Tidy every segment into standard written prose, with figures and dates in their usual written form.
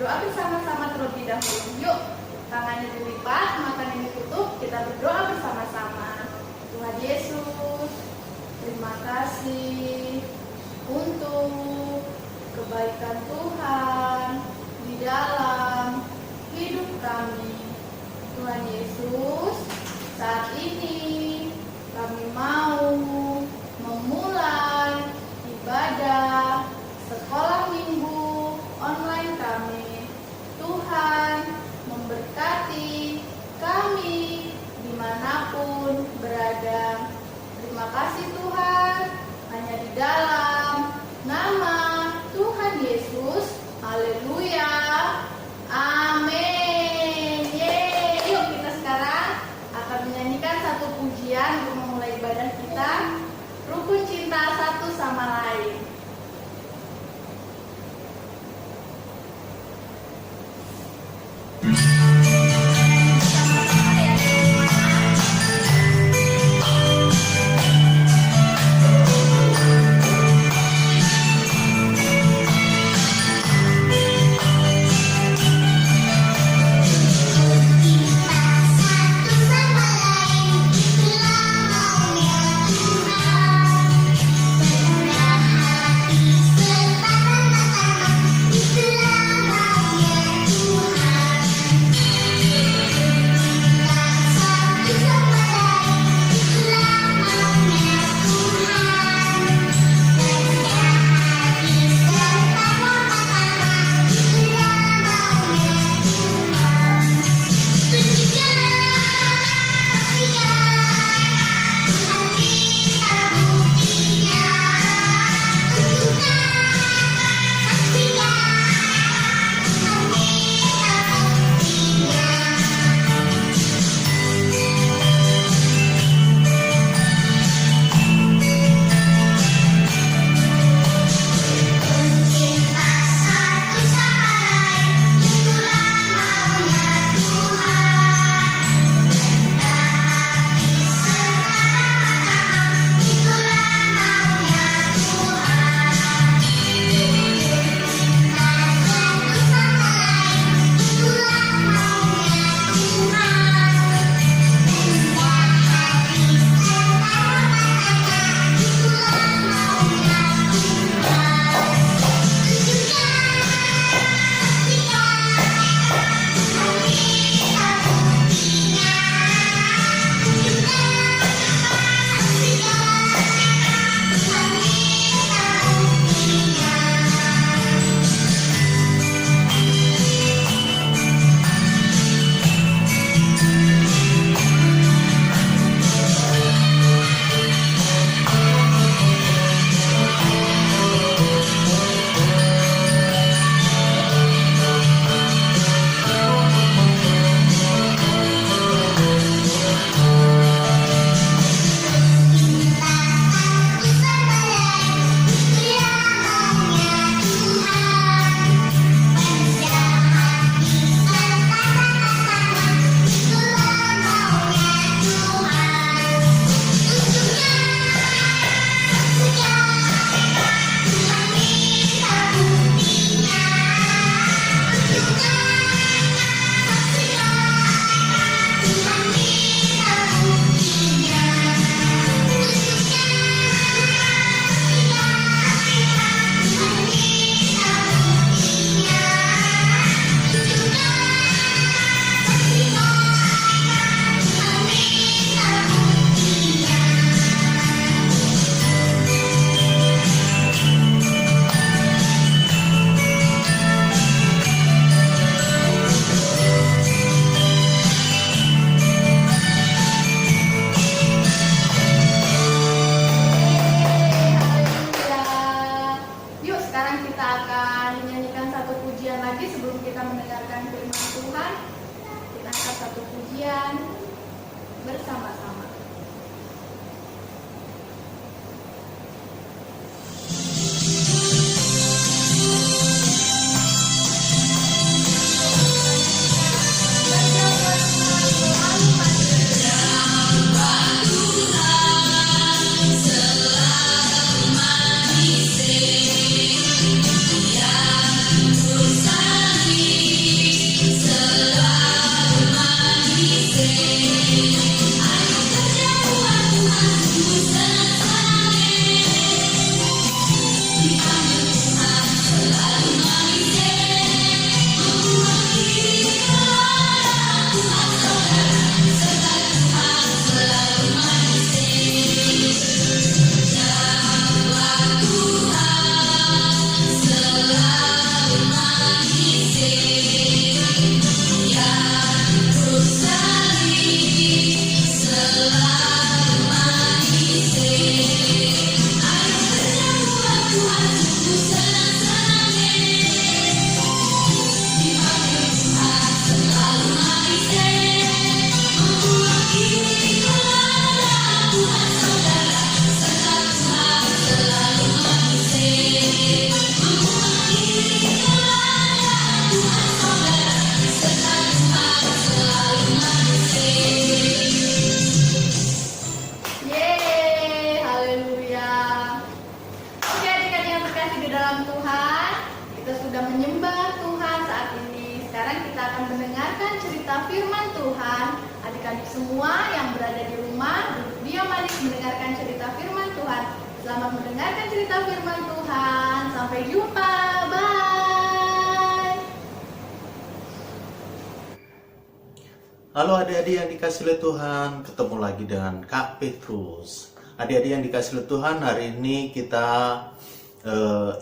berdoa bersama-sama terlebih dahulu. Yuk, tangannya dilipat, matanya ditutup, kita berdoa bersama-sama. Tuhan Yesus, terima kasih untuk kebaikan Tuhan di dalam hidup kami. Tuhan Yesus, saat ini kami mau memulai ibadah sekolah minggu online kami. Tuhan memberkati kami dimanapun berada. Terima kasih Tuhan, hanya di dalam nama Tuhan Yesus. Haleluya, amin. Yeay. Yuk kita sekarang akan menyanyikan satu pujian untuk memulai ibadah kita. Rukun cinta satu sama lain. bersama-sama. Selalu manis yang ku sanggup cerita firman Tuhan. Adik-adik semua yang berada di rumah, duduk diam adik mendengarkan cerita firman Tuhan. Selamat mendengarkan cerita firman Tuhan. Sampai jumpa. Bye. Halo adik-adik yang dikasih oleh Tuhan, ketemu lagi dengan Kak Petrus. Adik-adik yang dikasih oleh Tuhan, hari ini kita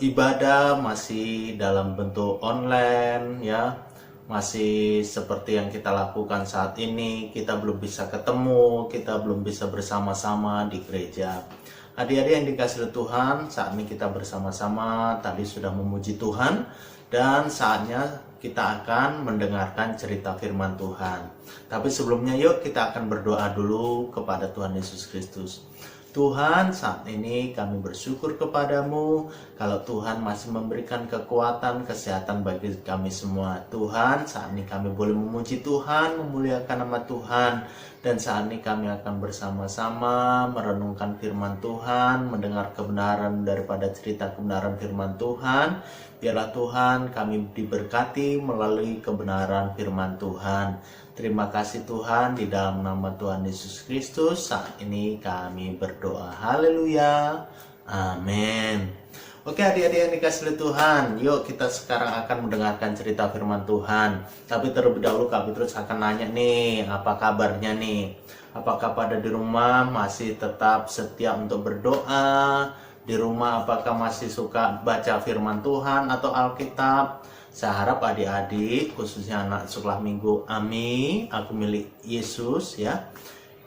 ibadah masih dalam bentuk online ya. Masih seperti yang kita lakukan saat ini, kita belum bisa ketemu, kita belum bisa bersama-sama di gereja. Adik-adik yang dikasih oleh Tuhan, saat ini kita bersama-sama tadi sudah memuji Tuhan, dan saatnya kita akan mendengarkan cerita firman Tuhan. Tapi sebelumnya yuk kita akan berdoa dulu kepada Tuhan Yesus Kristus. Tuhan, saat ini kami bersyukur kepadamu kalau Tuhan masih memberikan kekuatan, kesehatan bagi kami semua. Tuhan, saat ini kami boleh memuji Tuhan, memuliakan nama Tuhan. Dan saat ini kami akan bersama-sama merenungkan firman Tuhan, mendengar kebenaran daripada cerita kebenaran firman Tuhan. Biarlah Tuhan kami diberkati melalui kebenaran firman Tuhan. Terima kasih Tuhan, di dalam nama Tuhan Yesus Kristus saat ini kami berdoa. Haleluya. Amin. Oke adik-adik yang dikasih oleh Tuhan, yuk kita sekarang akan mendengarkan cerita firman Tuhan. Tapi terlebih dahulu Kak Petrus akan nanya nih, apa kabarnya nih? Apakah pada di rumah masih tetap setia untuk berdoa? Di rumah apakah masih suka baca firman Tuhan atau Alkitab? Saya harap adik-adik, khususnya anak sekolah minggu Ami, aku milik Yesus ya,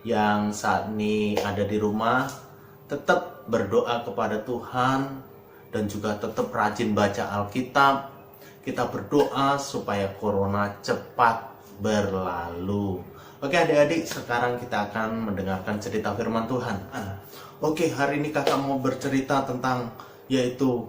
yang saat ini ada di rumah, tetap berdoa kepada Tuhan dan juga tetap rajin baca Alkitab. Kita berdoa supaya corona cepat berlalu. Oke adik-adik, sekarang kita akan mendengarkan cerita firman Tuhan. Oke, hari ini kakak mau bercerita tentang yaitu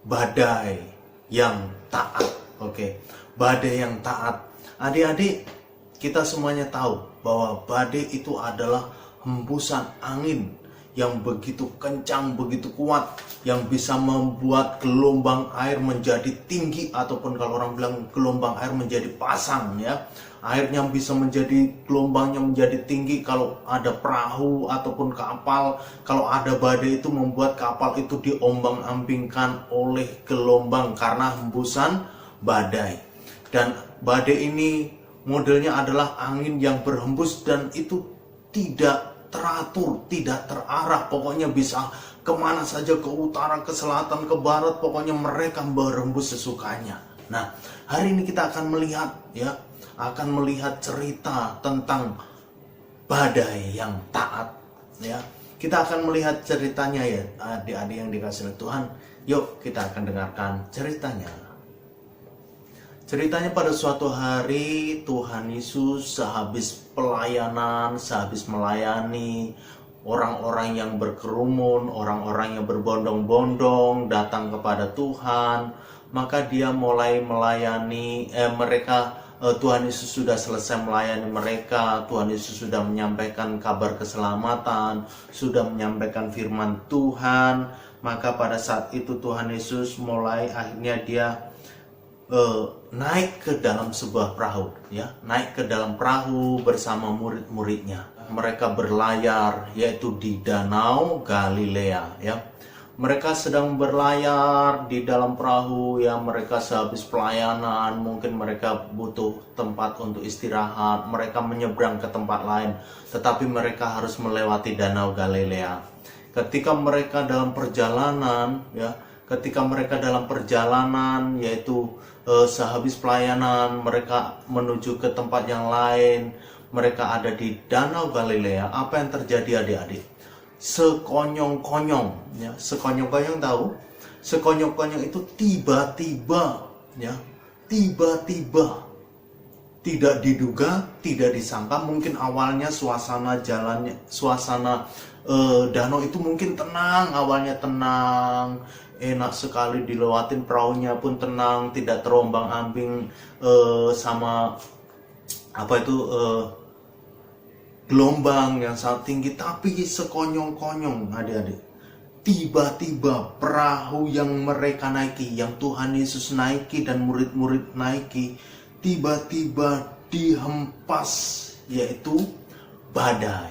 badai yang taat. Oke, badai yang taat. Adik-adik, kita semuanya tahu bahwa badai itu adalah hembusan angin yang begitu kencang, begitu kuat, yang bisa membuat gelombang air menjadi tinggi, ataupun kalau orang bilang gelombang air menjadi pasang ya. Airnya bisa menjadi, gelombangnya menjadi tinggi kalau ada perahu ataupun kapal. Kalau ada badai itu membuat kapal itu diombang-ambingkan oleh gelombang karena hembusan badai. Dan badai ini modelnya adalah angin yang berhembus dan itu tidak teratur, tidak terarah. Pokoknya bisa kemana saja, ke utara, ke selatan, ke barat. Pokoknya mereka berhembus sesukanya. Nah, hari ini kita akan melihat ya, akan melihat cerita tentang badai yang taat ya. Kita akan melihat ceritanya ya adik-adik yang dikasih oleh Tuhan. Yuk kita akan dengarkan ceritanya. Ceritanya pada suatu hari Tuhan Yesus sehabis pelayanan, sehabis melayani orang-orang yang berkerumun, orang-orang yang berbondong-bondong datang kepada Tuhan, maka dia mulai melayani mereka. Tuhan Yesus sudah selesai melayani mereka. Tuhan Yesus sudah menyampaikan kabar keselamatan, sudah menyampaikan firman Tuhan. Maka pada saat itu Tuhan Yesus mulai, akhirnya dia naik ke dalam sebuah perahu ya, naik ke dalam perahu bersama murid-muridnya. Mereka berlayar yaitu di Danau Galilea ya. Mereka sedang berlayar di dalam perahu ya, mereka sehabis pelayanan, mungkin mereka butuh tempat untuk istirahat, mereka menyeberang ke tempat lain, tetapi mereka harus melewati Danau Galilea. Ketika mereka dalam perjalanan ya, yaitu sehabis pelayanan mereka menuju ke tempat yang lain, mereka ada di Danau Galilea. Apa yang terjadi adik-adik? Sekonyong-konyong ya, sekonyong-konyong tahu? Sekonyong-konyong itu tiba-tiba ya, tiba-tiba, tidak diduga, tidak disangka. Mungkin awalnya suasana jalannya, suasana danau itu mungkin tenang, awalnya tenang, enak sekali dilewatin, perahunya pun tenang, tidak terombang-ambing sama apa itu gelombang yang sangat tinggi. Tapi sekonyong-konyong adik-adik, tiba-tiba perahu yang mereka naiki, yang Tuhan Yesus naiki dan murid-murid naiki, tiba-tiba dihempas, yaitu badai.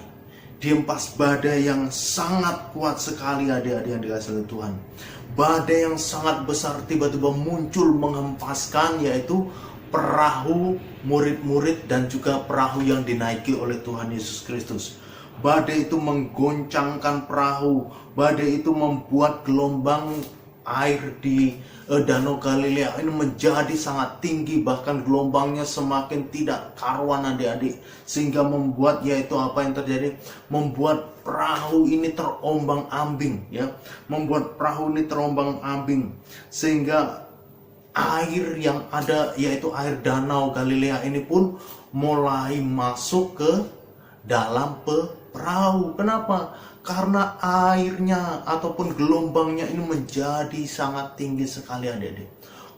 Dihempas badai yang sangat kuat sekali, adik-adik yang dikasihi oleh Tuhan. Badai yang sangat besar tiba-tiba muncul menghempaskan, yaitu perahu murid-murid dan juga perahu yang dinaiki oleh Tuhan Yesus Kristus. Badai itu menggoncangkan perahu. Badai itu membuat gelombang air di Danau Galilea ini menjadi sangat tinggi, bahkan gelombangnya semakin tidak karuan, adik-adik, sehingga membuat, yaitu apa yang terjadi, membuat perahu ini terombang-ambing, ya, membuat perahu ini terombang-ambing, sehingga air yang ada, yaitu air Danau Galilea ini pun mulai masuk ke dalam perahu. Kenapa? Karena airnya ataupun gelombangnya ini menjadi sangat tinggi sekali, adik-adik.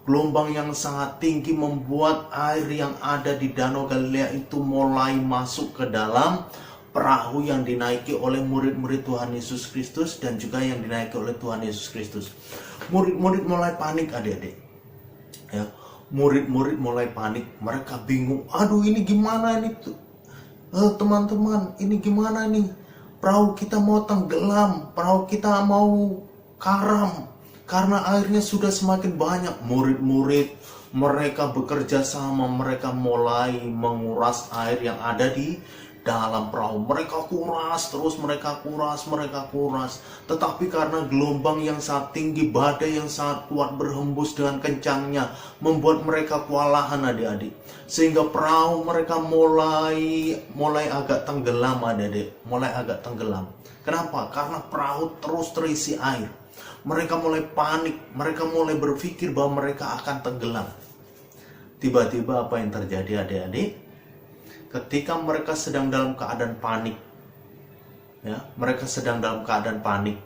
Gelombang yang sangat tinggi membuat air yang ada di Danau Galilea itu mulai masuk ke dalam perahu yang dinaiki oleh murid-murid Tuhan Yesus Kristus dan juga yang dinaiki oleh Tuhan Yesus Kristus. Murid-murid mulai panik, adik-adik. Ya, murid-murid mulai panik. Mereka bingung. Aduh, ini gimana nih tuh? Teman-teman, ini gimana nih? Perahu kita mau tenggelam, perahu kita mau karam karena airnya sudah semakin banyak. Murid-murid mereka bekerja sama, mereka mulai menguras air yang ada di dalam perahu. Mereka kuras terus, mereka kuras. Tetapi karena gelombang yang sangat tinggi, badai yang sangat kuat berhembus dengan kencangnya, membuat mereka kewalahan, adik-adik. Sehingga perahu mereka mulai agak tenggelam, adik-adik. Mulai agak tenggelam. Kenapa? Karena perahu terus terisi air. Mereka mulai panik, mereka mulai berpikir bahwa mereka akan tenggelam. Tiba-tiba apa yang terjadi, adik-adik? Ketika mereka sedang dalam keadaan panik, ya, mereka sedang dalam keadaan panik,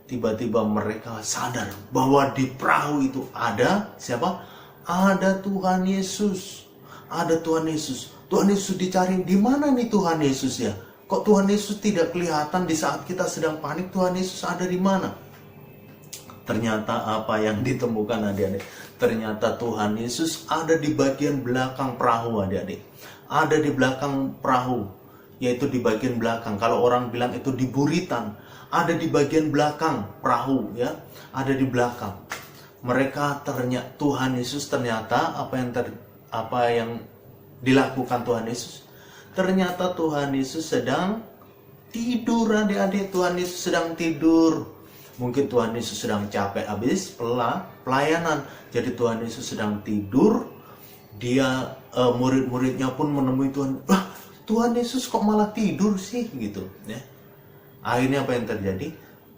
tiba-tiba mereka sadar bahwa di perahu itu ada siapa? Ada Tuhan Yesus. Ada Tuhan Yesus. Tuhan Yesus dicari, di mana nih Tuhan Yesus ya? Kok Tuhan Yesus tidak kelihatan di saat kita sedang panik? Tuhan Yesus ada di mana? Ternyata apa yang ditemukan, adik-adik? Ternyata Tuhan Yesus ada di bagian belakang perahu, adik-adik. Ada di belakang perahu, yaitu di bagian belakang. Kalau orang bilang itu di buritan, ada di bagian belakang perahu, ya, ada di belakang. Mereka ternyata Tuhan Yesus ternyata apa yang dilakukan Tuhan Yesus? Ternyata Tuhan Yesus sedang tidur, adik-adik. Tuhan Yesus sedang tidur. Mungkin Tuhan Yesus sedang capek habis pelayanan. Jadi Tuhan Yesus sedang tidur. Dia murid-muridnya pun menemui Tuhan. Tuhan Yesus kok malah tidur sih, gitu, ya. Akhirnya apa yang terjadi?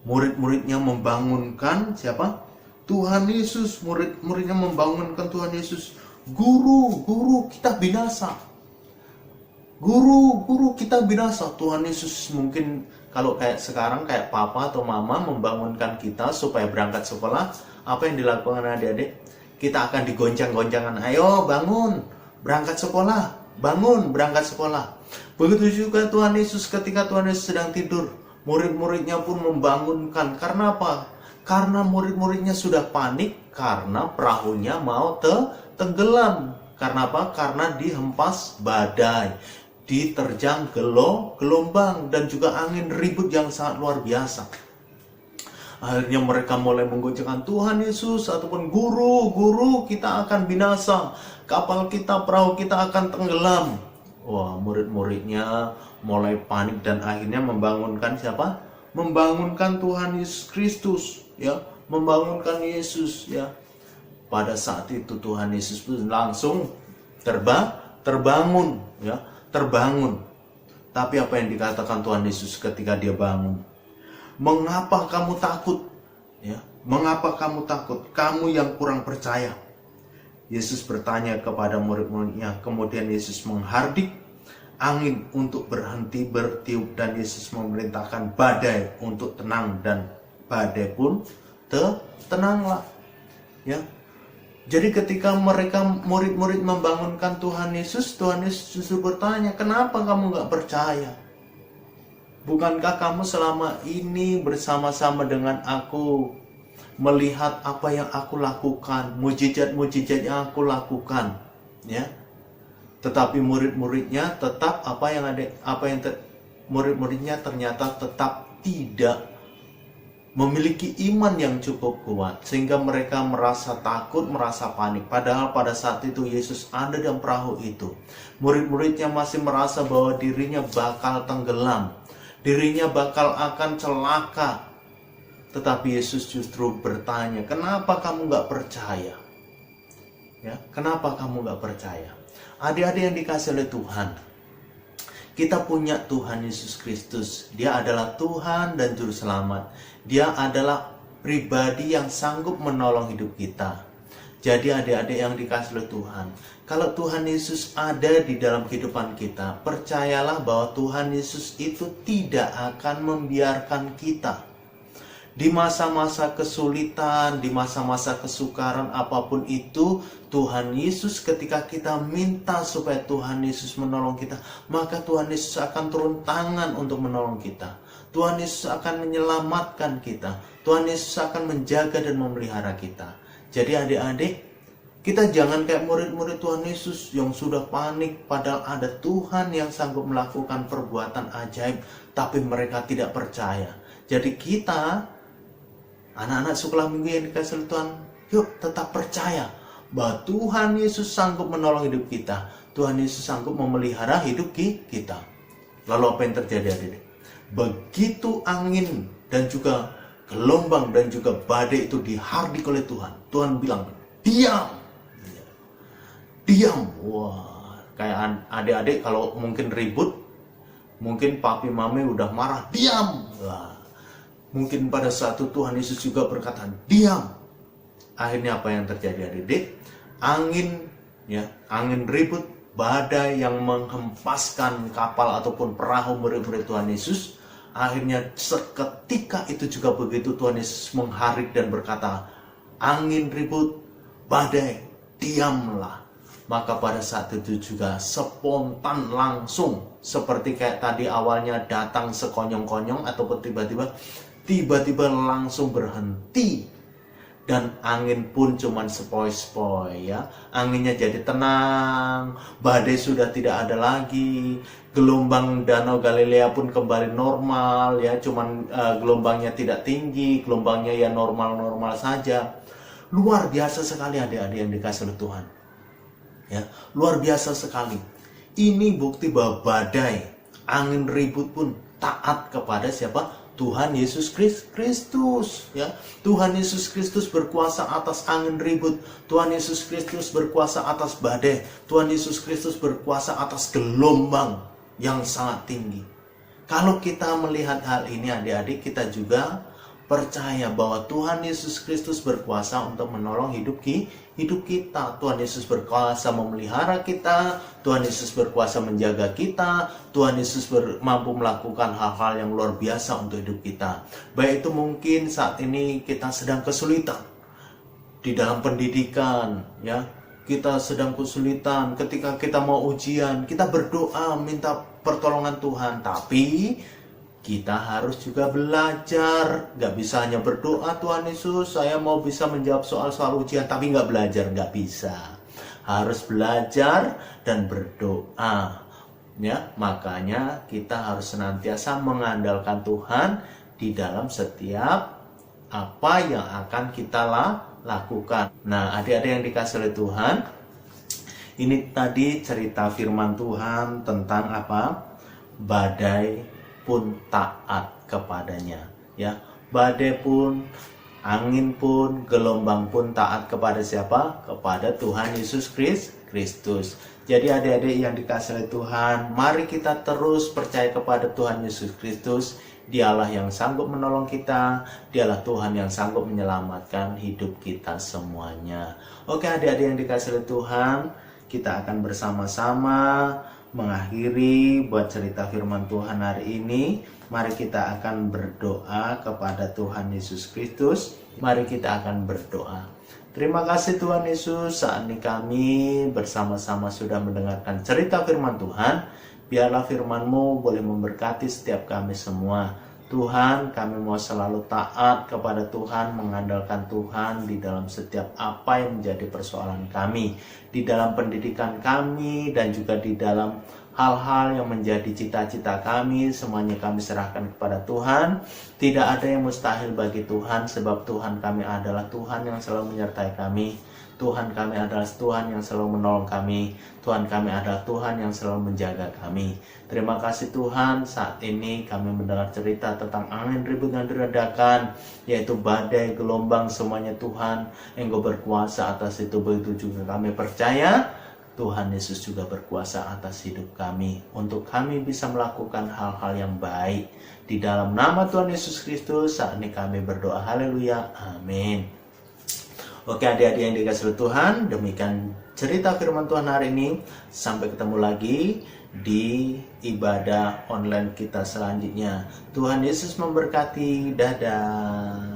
Murid-muridnya membangunkan siapa? Tuhan Yesus. Murid-muridnya membangunkan Tuhan Yesus. Guru, kita binasa. Guru, kita binasa. Tuhan Yesus mungkin kalau kayak sekarang, kayak papa atau mama membangunkan kita supaya berangkat sekolah. Apa yang dilakukan, adik-adik? Kita akan digoncang-goncangan. Ayo bangun, berangkat sekolah. Bangun, berangkat sekolah. Begitu juga Tuhan Yesus ketika Tuhan Yesus sedang tidur. Murid-muridnya pun membangunkan. Karena apa? Karena murid-muridnya sudah panik. Karena perahunya mau tenggelam. Karena apa? Karena dihempas badai. Diterjang gelombang dan juga angin ribut yang sangat luar biasa. Akhirnya mereka mulai menggoncangkan, Tuhan Yesus ataupun guru, kita akan binasa. Kapal kita, perahu kita akan tenggelam. Wah, murid-muridnya mulai panik dan akhirnya membangunkan siapa? Membangunkan Tuhan Yesus Kristus, ya, membangunkan Yesus, ya. Pada saat itu Tuhan Yesus pun langsung terbangun, ya, terbangun. Tapi apa yang dikatakan Tuhan Yesus ketika dia bangun? Mengapa kamu takut? Ya, mengapa kamu takut? Kamu yang kurang percaya. Yesus bertanya kepada murid-muridnya. Kemudian Yesus menghardik angin untuk berhenti bertiup dan Yesus memerintahkan badai untuk tenang dan badai pun tenanglah. Ya. Jadi ketika mereka murid-murid membangunkan Tuhan Yesus justru bertanya, kenapa kamu nggak percaya? Bukankah kamu selama ini bersama-sama dengan aku, melihat apa yang aku lakukan, mujizat-mujizat yang aku lakukan, ya? Tetapi murid-muridnya tetap murid-muridnya ternyata tetap tidak memiliki iman yang cukup kuat, sehingga mereka merasa takut, merasa panik. Padahal pada saat itu Yesus ada dalam perahu itu. Murid-muridnya masih merasa bahwa dirinya bakal tenggelam, dirinya bakal akan celaka. Tetapi Yesus justru bertanya, kenapa kamu gak percaya? Ya, kenapa kamu gak percaya? Adik-adik yang dikasih oleh Tuhan, kita punya Tuhan Yesus Kristus. Dia adalah Tuhan dan Juru Selamat. Dia adalah pribadi yang sanggup menolong hidup kita. Jadi adik-adik yang dikasih oleh Tuhan, kalau Tuhan Yesus ada di dalam kehidupan kita, percayalah bahwa Tuhan Yesus itu tidak akan membiarkan kita. Di masa-masa kesulitan, di masa-masa kesukaran apapun itu, Tuhan Yesus ketika kita minta supaya Tuhan Yesus menolong kita, maka Tuhan Yesus akan turun tangan untuk menolong kita. Tuhan Yesus akan menyelamatkan kita. Tuhan Yesus akan menjaga dan memelihara kita. Jadi adik-adik, kita jangan kayak murid-murid Tuhan Yesus yang sudah panik, padahal ada Tuhan yang sanggup melakukan perbuatan ajaib, tapi mereka tidak percaya. Jadi kita, anak-anak sekolah minggu yang dikasih oleh Tuhan, yuk tetap percaya bahwa Tuhan Yesus sanggup menolong hidup kita. Tuhan Yesus sanggup memelihara hidup kita. Lalu apa yang terjadi adik-adik? Begitu angin dan juga gelombang dan juga badai itu dihardik oleh Tuhan, Tuhan bilang, diam. Diam. Wah, kayak adik-adik kalau mungkin ribut, mungkin papi mami udah marah, diam. Wah, mungkin pada saat itu Tuhan Yesus juga berkata, diam. Akhirnya apa yang terjadi adik-adik? Angin ribut, badai yang menghempaskan kapal ataupun perahu murid-murid Tuhan Yesus. Akhirnya seketika itu juga begitu Tuhan Yesus mengharik dan berkata, angin ribut, badai, diamlah. Maka pada saat itu juga spontan langsung, seperti kayak tadi awalnya datang sekonyong-konyong ataupun tiba-tiba langsung berhenti. Dan angin pun cuman sepoi-sepoi ya. Anginnya jadi tenang, badai sudah tidak ada lagi, gelombang Danau Galilea pun kembali normal ya, cuman gelombangnya tidak tinggi, gelombangnya ya normal-normal saja. Luar biasa sekali adik-adik yang dikasih oleh Tuhan. Ya, luar biasa sekali. Ini bukti bahwa badai, angin ribut pun taat kepada siapa? Tuhan Yesus Kristus ya. Tuhan Yesus Kristus berkuasa atas angin ribut. Tuhan Yesus Kristus berkuasa atas badai. Tuhan Yesus Kristus berkuasa atas gelombang yang sangat tinggi. Kalau kita melihat hal ini adik-adik, kita juga percaya bahwa Tuhan Yesus Kristus berkuasa untuk menolong hidup kita. Tuhan Yesus berkuasa memelihara kita. Tuhan Yesus berkuasa menjaga kita. Tuhan Yesus mampu melakukan hal-hal yang luar biasa untuk hidup kita. Baik itu mungkin saat ini kita sedang kesulitan di dalam pendidikan, ya. Kita sedang kesulitan ketika kita mau ujian, kita berdoa minta pertolongan Tuhan, tapi kita harus juga belajar. Gak bisa hanya berdoa, Tuhan Yesus saya mau bisa menjawab soal-soal ujian, tapi gak belajar, gak bisa. Harus belajar dan berdoa ya. Makanya kita harus senantiasa mengandalkan Tuhan di dalam setiap apa yang akan kita lakukan. Nah adik-adik yang dikasih oleh Tuhan, ini tadi cerita firman Tuhan tentang apa? Badai pun taat kepadanya ya. Badai pun, angin pun, gelombang pun taat kepada siapa? Kepada Tuhan Yesus Kristus. Jadi adik-adik yang dikasih oleh Tuhan, mari kita terus percaya kepada Tuhan Yesus Kristus. Dialah yang sanggup menolong kita, dialah Tuhan yang sanggup menyelamatkan hidup kita semuanya. Oke adik-adik yang dikasih oleh Tuhan, kita akan bersama-sama mengakhiri buat cerita firman Tuhan hari ini. Mari kita akan berdoa kepada Tuhan Yesus Kristus. Mari kita akan berdoa. Terima kasih Tuhan Yesus, saat ini kami bersama-sama sudah mendengarkan cerita firman Tuhan. Biarlah firman-Mu boleh memberkati setiap kami semua. Tuhan, kami mau selalu taat kepada Tuhan, mengandalkan Tuhan di dalam setiap apa yang menjadi persoalan kami, di dalam pendidikan kami, dan juga di dalam hal-hal yang menjadi cita-cita kami. Semuanya kami serahkan kepada Tuhan. Tidak ada yang mustahil bagi Tuhan, sebab Tuhan kami adalah Tuhan yang selalu menyertai kami. Tuhan kami adalah Tuhan yang selalu menolong kami. Tuhan kami adalah Tuhan yang selalu menjaga kami. Terima kasih Tuhan, saat ini kami mendengar cerita tentang angin ribut yang diredakan, yaitu badai, gelombang, semuanya Tuhan. Engkau berkuasa atas itu, begitu juga kami percaya Tuhan Yesus juga berkuasa atas hidup kami, untuk kami bisa melakukan hal-hal yang baik. Di dalam nama Tuhan Yesus Kristus, saat ini kami berdoa, haleluya, amin. Oke adik-adik yang dikasihi oleh Tuhan, demikian cerita firman Tuhan hari ini. Sampai ketemu lagi di ibadah online kita selanjutnya. Tuhan Yesus memberkati, dadah.